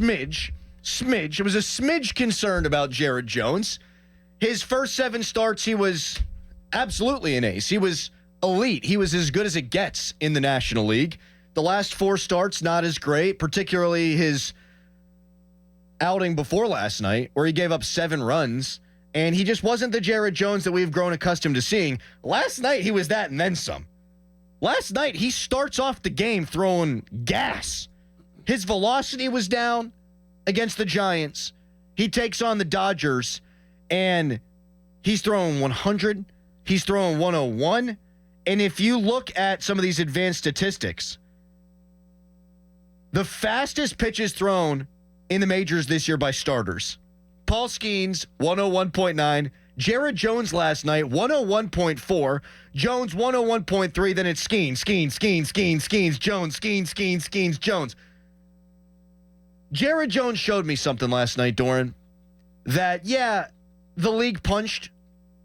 It was a smidge concerned about Jared Jones. His first 7 starts, he was absolutely an ace. He was elite. He was as good as it gets in the National League. The last 4 starts, not as great, particularly his outing before last night, where he gave up 7 runs, and he just wasn't the Jared Jones that we've grown accustomed to seeing. Last night, he was that and then some. Last night, he starts off the game throwing gas. His velocity was down against the Giants. He takes on the Dodgers, and he's throwing 100. He's throwing 101. And if you look at some of these advanced statistics, the fastest pitches thrown in the majors this year by starters. Paul Skeens, 101.9. Jared Jones last night, 101.4. Jones, 101.3. Then it's Skeens, Jones, Jones. Jared Jones showed me something last night, Dorin, that, yeah, the league punched.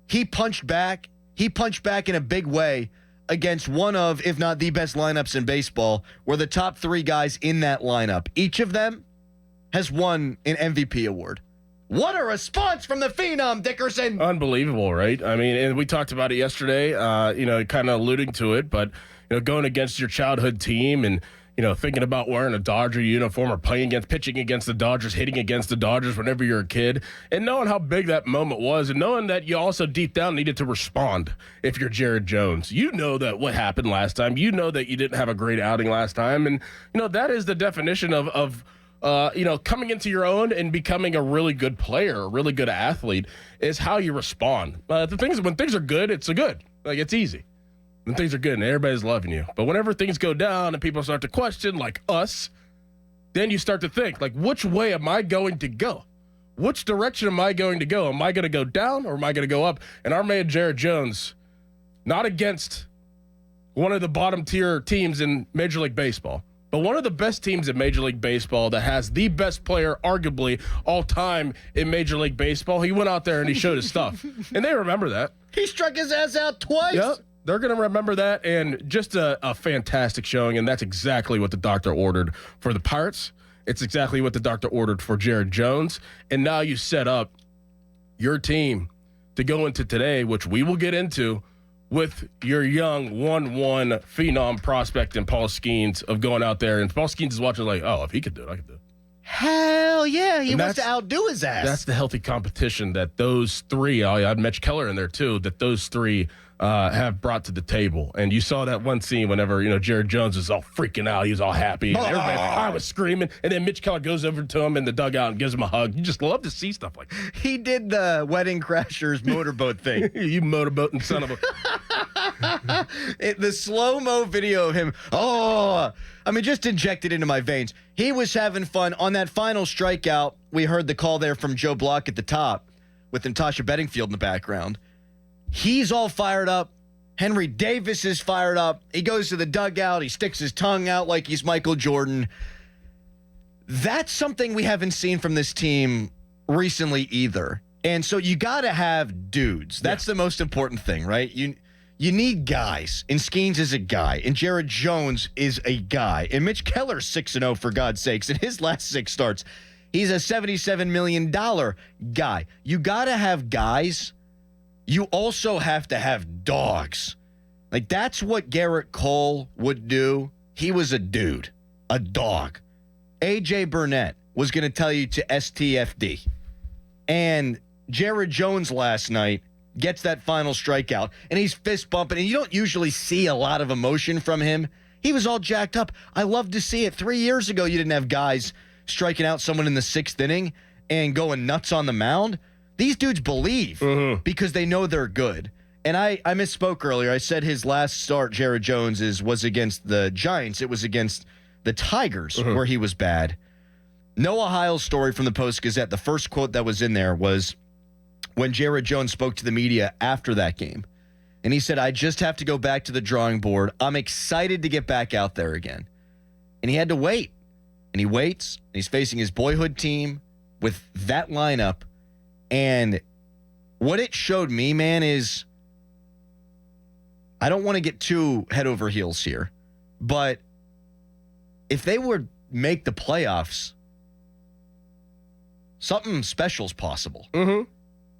He punched back. He punched back in a big way against one of, if not the best lineups in baseball, where the top 3 guys in that lineup, each of them has won an MVP award. What a response from the Phenom, Dickerson. Unbelievable, right? I mean, and we talked about it yesterday, kind of alluding to it, but, going against your childhood team and, thinking about wearing a Dodger uniform or pitching against the Dodgers, hitting against the Dodgers whenever you're a kid, and knowing how big that moment was, and knowing that you also deep down needed to respond if you're Jared Jones. You know that what happened last time. You know that you didn't have a great outing last time, and, that is the definition of coming into your own and becoming a really good player, a really good athlete, is how you respond. When things are good, it's good. Like, it's easy. When things are good and everybody's loving you. But whenever things go down and people start to question, like us, then you start to think, like, which way am I going to go? Which direction am I going to go? Am I going to go down or am I going to go up? And our man Jared Jones, not against one of the bottom tier teams in Major League Baseball, but one of the best teams in Major League Baseball that has the best player, arguably, all time in Major League Baseball. He went out there and he showed his stuff. And they remember that. He struck his ass out twice. Yep. They're going to remember that, and just a fantastic showing, and that's exactly what the doctor ordered for the Pirates. It's exactly what the doctor ordered for Jared Jones. And now you set up your team to go into today, which we will get into, with your young 1-1 phenom prospect in Paul Skeens of going out there. And Paul Skeens is watching like, oh, if he could do it, I could do it. Hell yeah, he wants to outdo his ass. That's the healthy competition that those 3, I had Mitch Keller in there too, that those 3 have brought to the table. And you saw that one scene whenever, Jared Jones was all freaking out. He was all happy. And I was screaming. And then Mitch Keller goes over to him in the dugout and gives him a hug. You just love to see stuff like that. He did the Wedding Crashers motorboat thing. You motorboating son of a... The slow-mo video of him, just injected into my veins. He was having fun. On that final strikeout, we heard the call there from Joe Block at the top with Natasha Bedingfield in the background. He's all fired up. Henry Davis is fired up. He goes to the dugout. He sticks his tongue out like he's Michael Jordan. That's something we haven't seen from this team recently either. And so you got to have dudes. That's the most important thing, right? You need guys. And Skeens is a guy. And Jared Jones is a guy. And Mitch Keller's 6-0, for God's sakes. In his last 6 starts, he's a $77 million guy. You got to have guys. You also have to have dogs. Like, that's what Garrett Cole would do. He was a dude, a dog. A.J. Burnett was going to tell you to STFD. And Jared Jones last night gets that final strikeout, and he's fist bumping, and you don't usually see a lot of emotion from him. He was all jacked up. I love to see it. 3 years ago, you didn't have guys striking out someone in the 6th inning and going nuts on the mound. These dudes believe because they know they're good. And I misspoke earlier. I said his last start, Jared Jones, was against the Giants. It was against the Tigers where he was bad. Noah Heil's story from the Post-Gazette, the first quote that was in there was when Jared Jones spoke to the media after that game. And he said, I just have to go back to the drawing board. I'm excited to get back out there again. And he had to wait. And he waits. And he's facing his boyhood team with that lineup. And what it showed me, man, is I don't want to get too head over heels here, but if they would make the playoffs, something special's possible. Mm-hmm.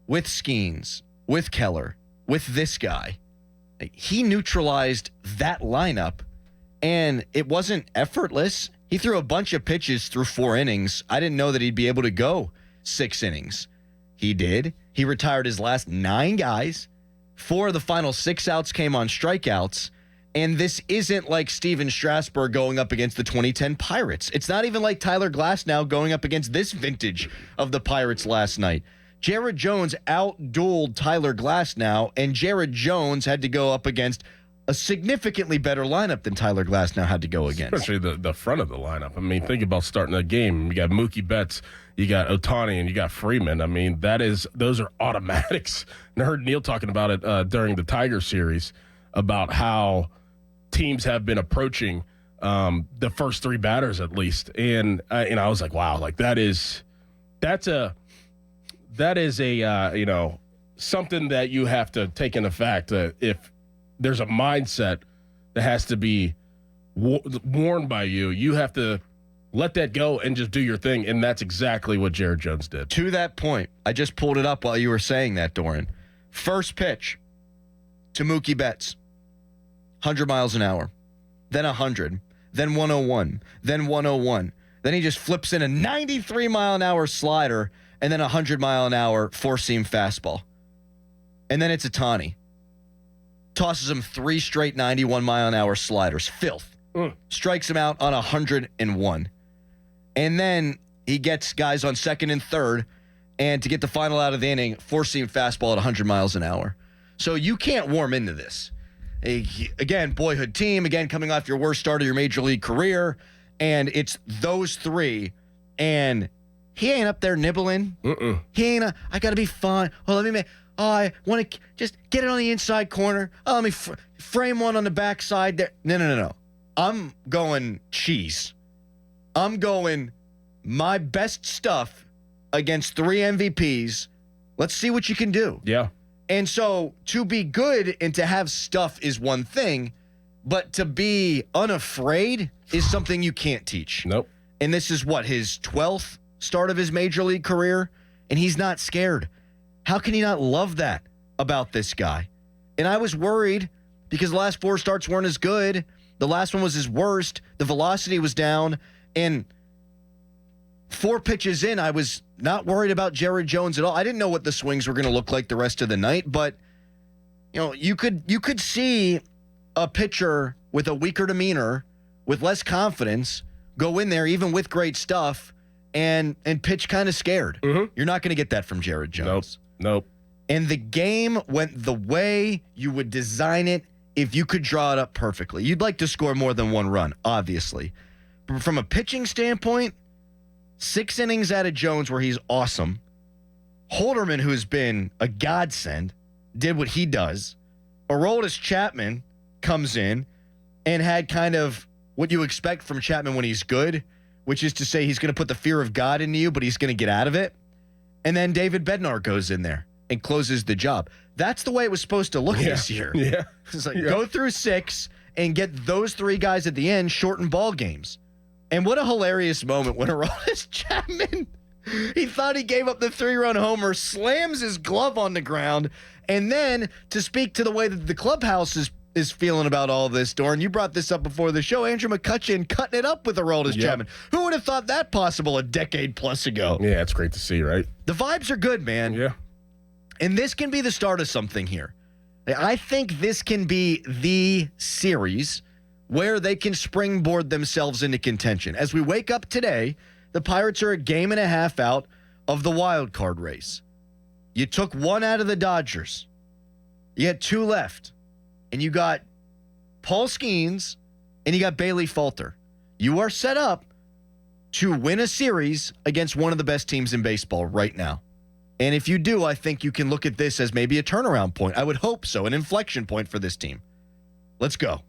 With Skeens, with Keller, with this guy. He neutralized that lineup, and it wasn't effortless. He threw a bunch of pitches through 4 innings. I didn't know that he'd be able to go 6 innings. He did. He retired his last 9 guys. 4 of the final 6 outs came on strikeouts. And this isn't like Steven Strasburg going up against the 2010 Pirates. It's not even like Tyler Glasnow going up against this vintage of the Pirates last night. Jared Jones out-dueled Tyler Glasnow, and Jared Jones had to go up against a significantly better lineup than Tyler Glasnow had to go against. Especially the front of the lineup. I mean, think about starting a game. You got Mookie Betts, you got Ohtani, and you got Freeman. I mean, those are automatics. And I heard Neil talking about it during the Tiger series about how teams have been approaching the first 3 batters at least. And I was like, wow, like that's a something that you have to take into fact. If there's a mindset that has to be worn by you, you have to let that go and just do your thing. And that's exactly what Jared Jones did. To that point, I just pulled it up while you were saying that, Dorin. First pitch to Mookie Betts, 100 miles an hour, then 100, then 101, then 101. Then he just flips in a 93-mile-an-hour slider and then a 100-mile-an-hour four-seam fastball. And then it's Ohtani. Tosses him 3 straight 91-mile-an-hour sliders. Filth. Strikes him out on 101. And then he gets guys on second and third, and to get the final out of the inning, four-seam fastball at 100 miles an hour. So you can't warm into this. Again, boyhood team, again, coming off your worst start of your major league career, and it's those 3, and he ain't up there nibbling. He ain't, I got to be fun. Oh, let me make, oh, I want to just get it on the inside corner. Oh, let me frame one on the backside there. No. I'm going cheese. I'm going my best stuff against 3 MVPs. Let's see what you can do. Yeah. And so to be good and to have stuff is one thing, but to be unafraid is something you can't teach. Nope. And this is what, his 12th start of his major league career, and he's not scared. How can he not love that about this guy? And I was worried because the last 4 starts weren't as good. The last one was his worst. The velocity was down. And 4 pitches in, I was not worried about Jared Jones at all. I didn't know what the swings were going to look like the rest of the night, but you could see a pitcher with a weaker demeanor, with less confidence, go in there even with great stuff and pitch kind of scared. Mm-hmm. You're not going to get that from Jared Jones. Nope. And the game went the way you would design it if you could draw it up perfectly. You'd like to score more than 1 run, obviously. But from a pitching standpoint, 6 innings out of Jones where he's awesome. Holderman, who's been a godsend, did what he does. Aroldis Chapman comes in and had kind of what you expect from Chapman when he's good, which is to say he's going to put the fear of God into you, but he's going to get out of it. And then David Bednar goes in there and closes the job. That's the way it was supposed to look this year. Yeah. It's like go through 6 and get those 3 guys at the end, shorten ball games. And what a hilarious moment when Aroldis Chapman, he thought he gave up the 3-run homer, slams his glove on the ground, and then to speak to the way that the clubhouse is feeling about all this, Dorin, you brought this up before the show, Andrew McCutchen cutting it up with Aroldis Chapman. Who would have thought that possible a decade plus ago? Yeah, it's great to see, right? The vibes are good, man. Yeah. And this can be the start of something here. I think this can be the series where they can springboard themselves into contention. As we wake up today, the Pirates are a game and a half out of the wild card race. You took 1 out of the Dodgers. You had 2 left. And you got Paul Skeens and you got Bailey Falter. You are set up to win a series against one of the best teams in baseball right now. And if you do, I think you can look at this as maybe a turnaround point. I would hope so, an inflection point for this team. Let's go.